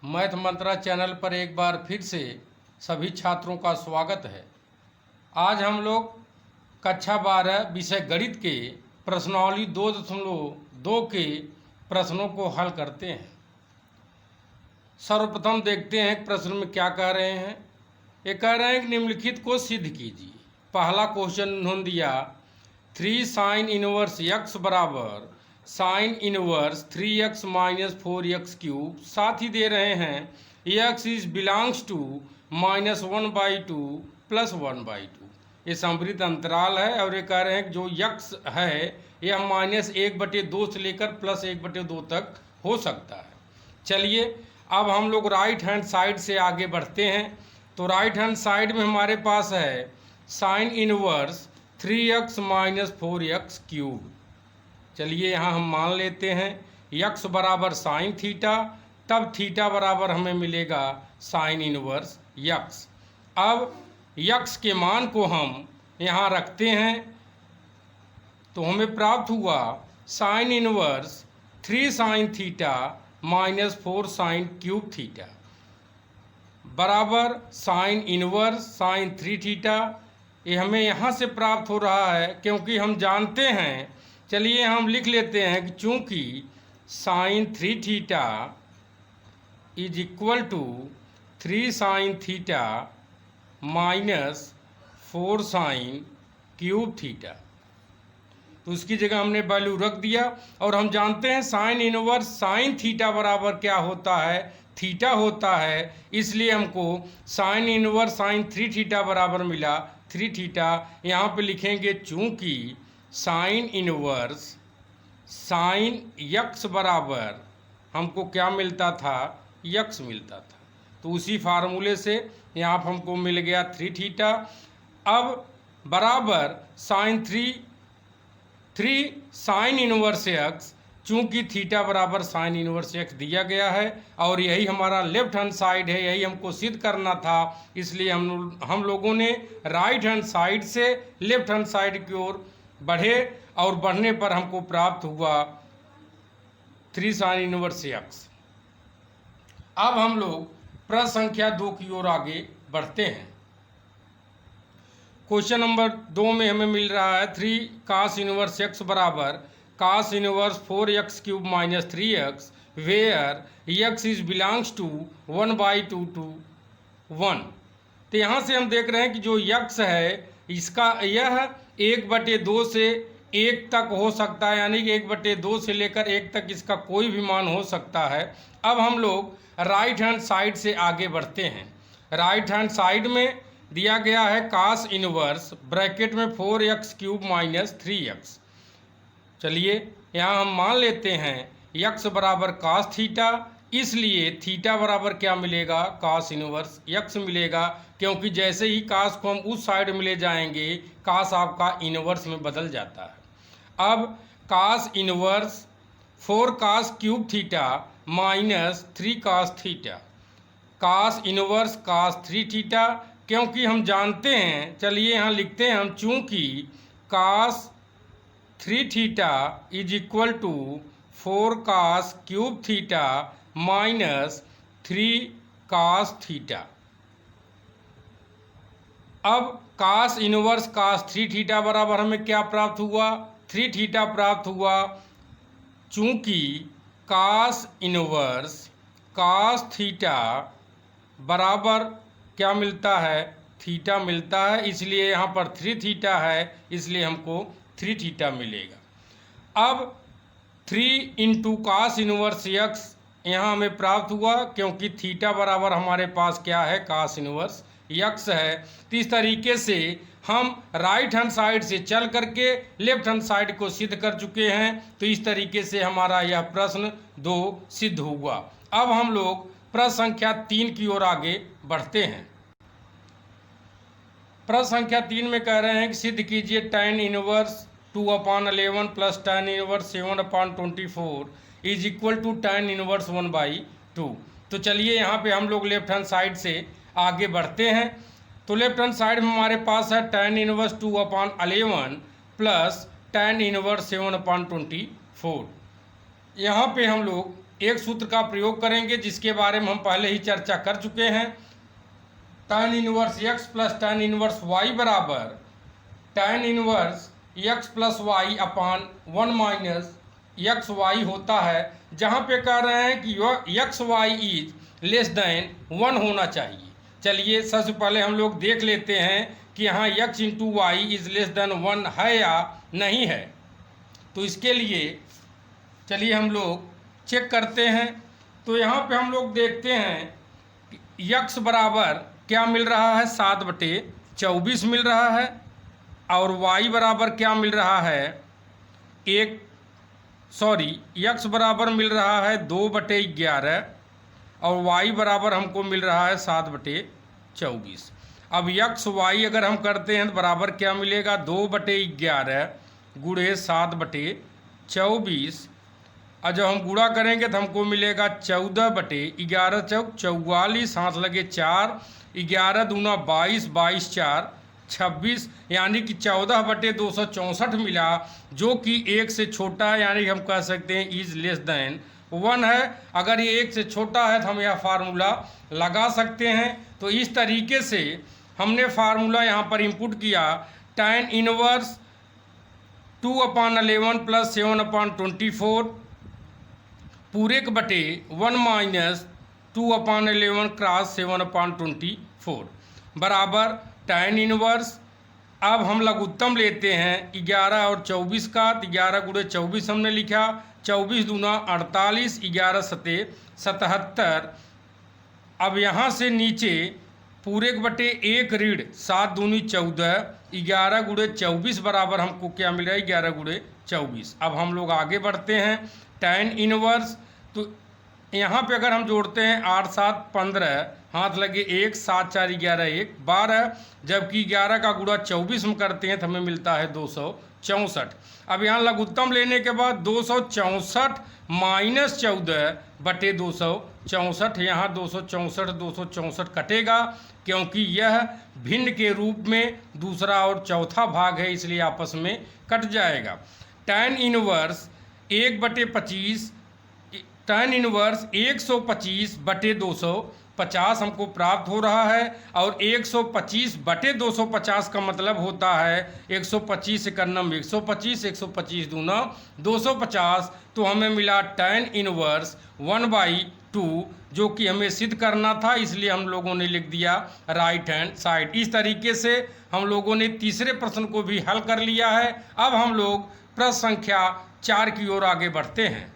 Math मंत्रा channel पर एक बार फिर से सभी छात्रों का स्वागत है। आज हम लोग कक्षा 12 विषय गणित के प्रश्नावली 2.2 के प्रश्नों को हल करते हैं। सर्वप्रथम देखते हैं प्रश्न में क्या कह रहे हैं। ये कह रहे हैं कि निम्नलिखित को सिद्ध कीजिए। पहला क्वेश्चन उन्होंने दिया 3 sin इनवर्स x बराबर sine inverse 3x minus 4x cube. साथ ही दे रहे हैं x is belongs to -1/2 plus 1/2। ये समृद्ध अंतराल है और ये कह रहे हैं कि जो x है यह -1/2 से लेकर +1/2 तक हो सकता है। चलिए अब हम लोग राइट हैंड साइड से आगे बढ़ते हैं। तो राइट हैंड साइड में हमारे पास है sign inverse 3x minus 4x cube. चलिए यहाँ हम मान लेते हैं x बराबर साइन थीटा, तब थीटा बराबर हमें मिलेगा साइन इनवर्स x। अब x के मान को हम यहाँ रखते हैं तो हमें प्राप्त हुआ sine inverse 3 sine theta minus 4 sine cube theta बराबर साइन इनवर्स साइन 3 थीटा। ये हमें यहाँ से प्राप्त हो रहा है क्योंकि हम जानते हैं। चलिए हम लिख लेते हैं कि चूंकि sine 3 theta is equal to 3 sine theta minus 4 sine cube theta, तो उसकी जगह हमने वैल्यू रख दिया। और हम जानते हैं साइन इनवर्स साइन थीटा बराबर क्या होता है, थीटा होता है। इसलिए हमको साइन इनवर्स साइन 3 थीटा बराबर मिला 3 थीटा। यहाँ पे लिखेंगे चूंकि साइन इनवर्स साइन x बराबर हमको क्या मिलता था, x मिलता था। तो उसी फार्मूले से यहाँ पर हमको मिल गया 3 थीटा। अब बराबर साइन 3 साइन इनवर्स x, चूंकि थीटा बराबर साइन इनवर्स x दिया गया है और यही हमारा लेफ्ट हैंड साइड है, यही हमको सिद्ध करना था। इसलिए हम लोगों ने राइट हैंड साइड से लेफ्ट हैंड साइड की ओर बढ़े और बढ़ने पर हमको प्राप्त हुआ 3 साइन इनवर्स x। अब हम लोग प्रश्न संख्या 2 की ओर आगे बढ़ते हैं। क्वेश्चन नंबर 2 में हमें मिल रहा है 3 cos इनवर्स x बराबर cos inverse 4x cube minus 3x where x is belongs to 1/2 to 1। तो यहाँ से हम देख रहे हैं कि जो x है इसका यह 1/2 से 1 तक हो सकता है, यानी कि 1/2 से लेकर 1 तक इसका कोई भी मान हो सकता है। अब हम लोग राइट हैंड साइड से आगे बढ़ते हैं। राइट हैंड साइड में दिया गया है cos इनवर्स ब्रैकेट में 4x क्यूब माइनस 3x। चलिए यहाँ हम मान लेते हैं x बराबर cos थीटा, इसलिए थीटा बराबर क्या मिलेगा, cos इनवर्स x मिलेगा। क्योंकि जैसे ही cos को हम उस साइड में ले जाएंगे cos आपका इनवर्स में बदल जाता है। अब cos inverse 4 cos cube theta minus 3 cos theta, cos inverse cos 3 theta. क्योंकि हम जानते हैं, चलिए यहाँ लिखते हैं हम, चूंकि cos 3 theta is equal to 4 cos cube theta minus 3 cos theta. अब cos इनवर्स cos 3 थीटा बराबर हमें क्या प्राप्त हुआ, 3 थीटा प्राप्त हुआ। चूंकि cos इनवर्स cos थीटा बराबर क्या मिलता है, थीटा मिलता है। इसलिए यहाँ पर 3 थीटा है, इसलिए हमको 3 थीटा मिलेगा। अब 3 इंटू cos इनवर्स x यहाँ हमें प्राप्त हुआ, क्योंकि थीटा बराबर हमारे पास क्या है, cos इनवर्स x है। तो इस तरीके से हम राइट हैंड साइड से चल करके लेफ्ट हैंड साइड को सिद्ध कर चुके हैं। तो इस तरीके से हमारा यह प्रश्न 2 सिद्ध हुआ। अब हम लोग प्रश्न संख्या 3 की ओर आगे बढ़ते हैं। प्रश्न संख्या 3 में कह रहे हैं कि सिद्ध कीजिए tan inverse 2/11 plus tan inverse 7/24 is equal to tan inverse 1/2। तो चलिए यहाँ पे हम लोग लेफ्ट हैंड साइड से आगे बढ़ते हैं। तो लेफ्ट हैंड साइड में हमारे पास है tan inverse 2/11 plus tan inverse 7/24। यहाँ पे हम लोग एक सूत्र का प्रयोग करेंगे जिसके बारे में हम पहले ही चर्चा कर चुके हैं। tan inverse x plus tan inverse y बराबर tan inverse x plus Y upon 1 minus X Y होता है, जहाँ पे कह रहे हैं कि X Y is less than 1 होना चाहिए। चलिए सबसे पहले हम लोग देख लेते हैं कि यहाँ x into y is less than 1 है या नहीं है। तो इसके लिए चलिए हम लोग चेक करते हैं। तो यहाँ पे हम लोग देखते हैं कि x बराबर क्या मिल रहा है 7/24 मिल रहा है, और y बराबर क्या मिल रहा है x बराबर मिल रहा है 2/11 और y बराबर हमको मिल रहा है 7/24। अब x y अगर हम करते हैं तो बराबर क्या मिलेगा 2/11 गुणे 7/24, और जब हम गुणा करेंगे तो हमको मिलेगा 14/11 चौक 44, हाथ लगे 4, 11 दूना 22, 22 4 26, यानी कि 14/264 मिला, जो कि 1 से छोटा है, यानी हम कह सकते हैं इज लेस देन 1 है। अगर ये 1 से छोटा है तो हम यह फार्मूला लगा सकते हैं। तो इस तरीके से हमने फार्मूला यहाँ पर इंपुट किया, tan इनवर्स 2/11 प्लस 7/24 पूरे के बटे 1 माइनस 2/11 क्रॉस 7/24 बराबर tan इनवर्स। अब हम लघुत्तम लेते हैं 11 और 24 का, तो 11 गुणे 24 हमने लिखा, 24 दूना 48, 11 सते 77। अब यहाँ से नीचे पूरे के बटे 1 ऋण 7 दूनी 14, 11 गुणे 24 बराबर हमको क्या मिल रहा है 11 गुणे 24। अब हम लोग आगे बढ़ते हैं। tan इनवर्स, तो यहाँ पे अगर हम जोड़ते हैं 8 7 15, हाथ लगे 1, 7 4 11 1 12, जबकि 11 का गुणा 24 में करते हैं तो हमें मिलता है 264। अब यहाँ लघुत्तम लेने के बाद 264 माइनस 14/264, यहाँ 264 कटेगा, क्योंकि यह भिन्न के रूप में दूसरा और चौथा भाग है, इसलिए आपस में कट जाएगा। tan इनवर्स 1/25, tan इनवर्स 125/250 हमको प्राप्त हो रहा है, और 125/250 का मतलब होता है 125 एकन्नम 125, 125 दूना 250। तो हमें मिला tan इनवर्स 1/2, जो कि हमें सिद्ध करना था, इसलिए हम लोगों ने लिख दिया राइट हैंड साइड। इस तरीके से हम लोगों ने तीसरे प्रश्न को भी हल कर लिया है। अब हम लोग प्रश्न संख्या 4 की ओर आगे बढ़ते हैं।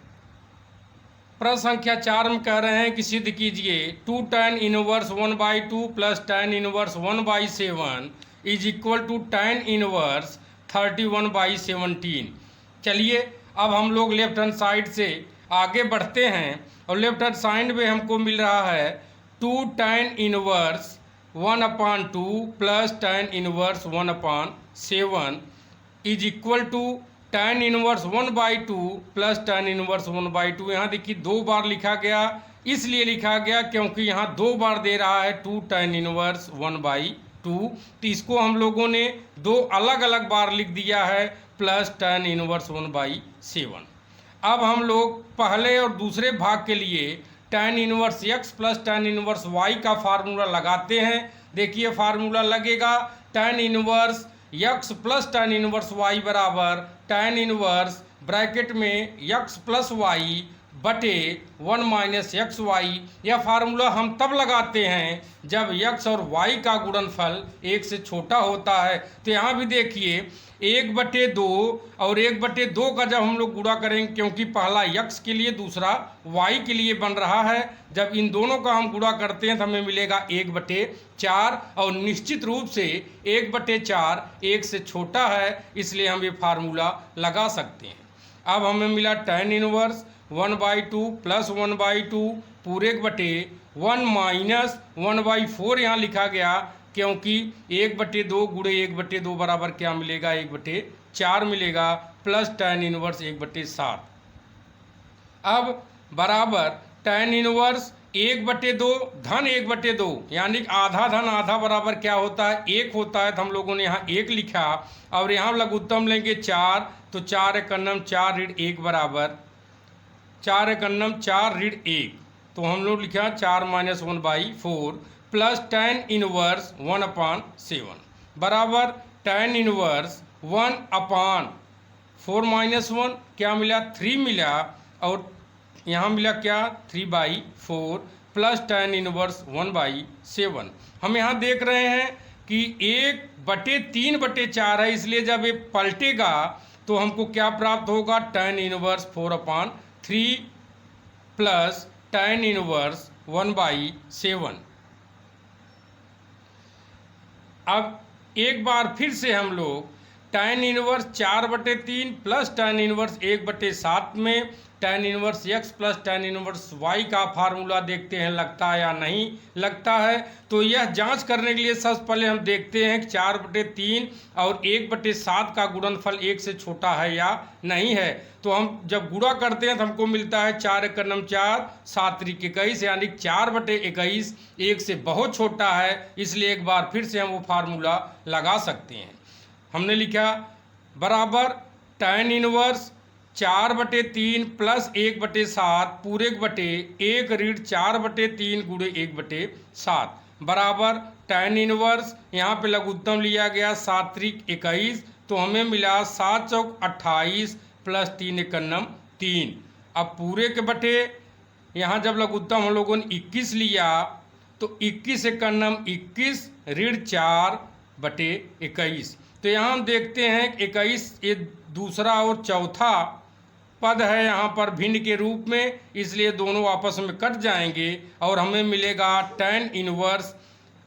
प्रश्न संख्या 4 में कह रहे हैं कि सिद्ध कीजिए 2 tan inverse 1/2 plus tan inverse 1/7 is equal to tan inverse 31/17। चलिए अब हम लोग लेफ्ट हैंड साइड से आगे बढ़ते हैं, और लेफ्ट हैंड साइड में हमको मिल रहा है 2 tan inverse 1/2 plus tan inverse 1/7 is equal to tan inverse 1/2 plus tan inverse 1/2। यहाँ देखिए 2 बार लिखा गया, इसलिए लिखा गया क्योंकि यहाँ 2 बार दे रहा है 2 tan इनवर्स 1/2, तो इसको हम लोगों ने 2 अलग अलग बार लिख दिया है प्लस tan इनवर्स 1/7। अब हम लोग पहले और दूसरे भाग के लिए tan inverse x plus tan inverse y का फार्मूला लगाते हैं। देखिए फार्मूला लगेगा tan inverse x plus tan inverse y बराबर tan इनवर्स ब्रैकेट में x प्लस y बटे 1 माइनस एक्स वाई। यह फार्मूला हम तब लगाते हैं जब x और y का गुणनफल 1 से छोटा होता है। तो यहाँ भी देखिए 1/2 और 1/2 का जब हम लोग गुणा करेंगे, क्योंकि पहला x के लिए दूसरा y के लिए बन रहा है, जब इन दोनों का हम गुणा करते हैं तो हमें मिलेगा 1/4, और निश्चित रूप से 1/4 1 से छोटा है, इसलिए हम ये फार्मूला लगा सकते हैं। अब हमें मिला tan इनवर्स 1/2 प्लस 1/2 पूरे के बटे 1 माइनस 1/4 यहाँ लिखा गया, क्योंकि 1/2 गुणे 1/2 बराबर क्या मिलेगा 1/4 मिलेगा, प्लस tan इनवर्स 1/7। अब बराबर tan इनवर्स 1/2 धन 1/2, यानी आधा धन आधा बराबर क्या होता है 1 होता है, तो हम लोगों ने यहाँ 1 लिखा, और यहाँ लघुत्तम लेंगे 4, तो 4 एकन्नम 4 ऋण 1 बराबर 4 एक अन्नम 4 ऋण 1, तो हम लोग लिखा 4 माइनस 1/4 प्लस tan इनवर्स 1/7 बराबर tan इनवर्स 1/4 माइनस 1 क्या मिला 3 मिला, और यहाँ मिला क्या 3/4 प्लस tan इनवर्स 1/7। हम यहाँ देख रहे हैं कि 1/3/4 है, इसलिए जब ये पलटेगा तो हमको क्या प्राप्त होगा tan inverse 4/3 plus tan inverse 1/7। अब एक बार फिर से हम लोग tan inverse 4/3 plus tan inverse 1/7 में tan inverse x plus tan inverse y का फार्मूला देखते हैं लगता है या नहीं लगता है। तो यह जांच करने के लिए सबसे पहले हम देखते हैं कि 4/3 और 1/7 का गुणनफल 1 से छोटा है या नहीं है। तो हम जब गुणा करते हैं तो हमको मिलता है 4 एक अन्नम 4 7 त्रिक 21, यानी 4/21 1 से बहुत छोटा है, इसलिए एक बार फिर से हम वो फार्मूला लगा सकते हैं। हमने लिखा बराबर tan इनवर्स 4/3 प्लस 1/7 पूरे बटे 1 ऋण 4/3 गुणे 1/7 बराबर tan इनवर्स, यहाँ पे लघुत्तम लिया गया 7 त्रिक 21, तो हमें मिला 7 चौक 28 प्लस 3 एक अन्नम 3। अब पूरे के बटे यहाँ जब लघुत्तम हम लोगों ने 21 लिया तो 21 एक अन्नम 21 ऋण 4/21। तो यहाँ हम देखते हैं 21 ये दूसरा और चौथा पद है यहाँ पर भिन्न के रूप में, इसलिए दोनों आपस में कट जाएंगे और हमें मिलेगा tan इनवर्स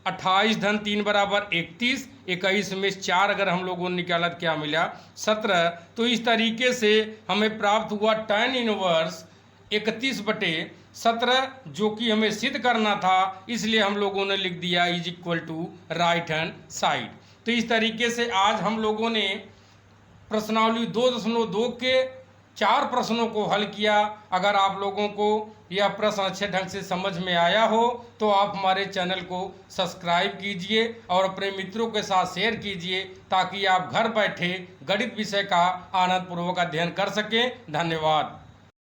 28 धन 3 बराबर 31, 21 में 4 अगर हम लोगों ने निकाला तो क्या मिला 17। तो इस तरीके से हमें प्राप्त हुआ tan इनवर्स 31/17, जो कि हमें सिद्ध करना था, इसलिए हम लोगों ने लिख दिया is equal to right hand side. तो इस तरीके से आज हम लोगों ने प्रश्नावली 2.2 के 4 प्रश्नों को हल किया। अगर आप लोगों को यह प्रश्न अच्छे ढंग से समझ में आया हो तो आप हमारे चैनल को सब्सक्राइब कीजिए और अपने मित्रों के साथ शेयर कीजिए, ताकि आप घर बैठे गणित विषय का आनंदपूर्वक अध्ययन कर सकें। धन्यवाद।